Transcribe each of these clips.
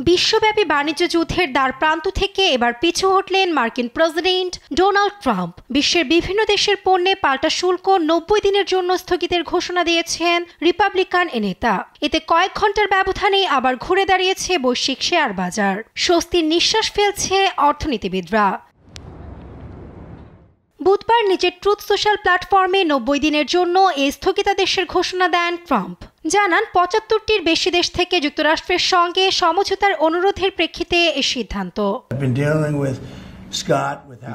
বিশ্বব্যাপী বাণিজ্য যুদ্ধের দ্বারপ্রান্ত থেকে এবার পিছু হটলেন মার্কিন প্রেসিডেন্ট ডোনাল্ড ট্রাম্প। বিশ্বের বিভিন্ন দেশের পণ্যে পাল্টা শুল্ক 90 দিনের জন্য স্থগিতের ঘোষণা দিয়েছেন রিপাবলিকান এ নেতা। এতে কয়েক ঘন্টার ব্যবধানেই আবার ঘুরে দাঁড়িয়েছে বৈশ্বিক শেয়ার বাজার। স্বস্তির নিঃশ্বাস ফেলছে অর্থনীতিবিদরা। বুধবার নিজের ট্রুথ সোশ্যাল প্ল্যাটফর্মে 90 দিনের জন্য এই স্থগিতাদেশের ঘোষণা দেন ট্রাম্প। জানান 75টির বেশি দেশ থেকে যুক্তরাষ্ট্রের সঙ্গে সমঝোতার অনুরোধের প্রেক্ষিতে এই সিদ্ধান্ত।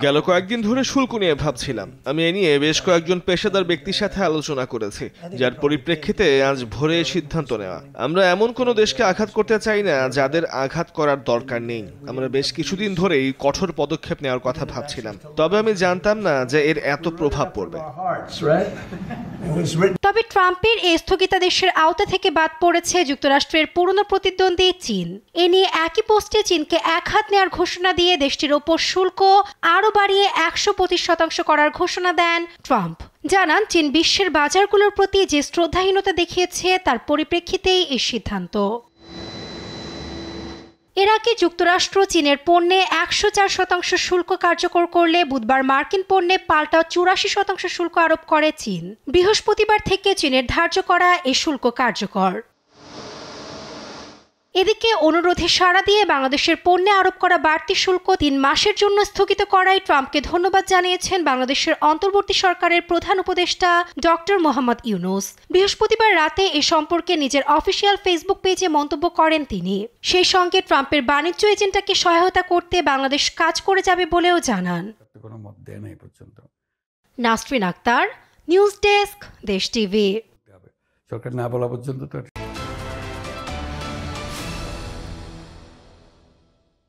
গেল কয়েকদিন ধরে শুল্ক নিয়ে ভাবছিলাম। আমি এ নিয়ে বেশ কয়েকজন পেশাদার ব্যক্তির সাথে আলোচনা করেছি, যার পরিপ্রেক্ষিতে আজ ভোরে সিদ্ধান্ত নেওয়া। আমরা এমন কোনো দেশকে আঘাত করতে চাই না যাদের আঘাত করার দরকার নেই। আমরা বেশ কিছুদিন ধরেই কঠোর পদক্ষেপ নেওয়ার কথা ভাবছিলাম, তবে আমি জানতাম না যে এর এত প্রভাব পড়বে। তবে ট্রাম্পের এই স্থগিতাদেশের আওতা থেকে বাদ পড়েছে যুক্তরাষ্ট্রের পুরনো প্রতিদ্বন্দ্বী চীন। এ নিয়ে একই পোস্টে চীনকে এক হাত নেওয়ার ঘোষণা দিয়ে দেশটির ওপর শুল্ক আরও বাড়িয়ে 125% করার ঘোষণা দেন ট্রাম্প। জানান চীন বিশ্বের বাজারগুলোর প্রতি যে শ্রদ্ধাহীনতা দেখিয়েছে তার পরিপ্রেক্ষিতেই এই সিদ্ধান্ত। এর আগে যুক্তরাষ্ট্র চীনের পণ্যে 104% শুল্ক কার্যকর করলে বুধবার মার্কিন পণ্যে পাল্টা 84% শুল্ক আরোপ করে চীন। বৃহস্পতিবার থেকে চীনের ধার্য করা এই শুল্ক কার্যকর। এদিকে অনুরোধে সাড়া দিয়ে বাংলাদেশের পণ্যে আরোপ করা বাড়তি শুল্ক 3 মাসের জন্য স্থগিত করায় ট্রাম্পকে ধন্যবাদ জানিয়েছেন বাংলাদেশের অন্তর্বর্তী সরকারের প্রধান উপদেষ্টা ডক্টর মোহাম্মদ ইউনূস। বৃহস্পতিবার রাতে এ সম্পর্কে নিজের অফিসিয়াল ফেসবুক পেজে মন্তব্য করেন তিনি। সেই সঙ্গে ট্রাম্পের বাণিজ্য এজেন্ডাকে সহায়তা করতে বাংলাদেশ কাজ করে যাবে বলেও জানান। নাসরিন আক্তার, নিউজ ডেস্ক, দেশ টিভি। সরকার না বলা পর্যন্ত তো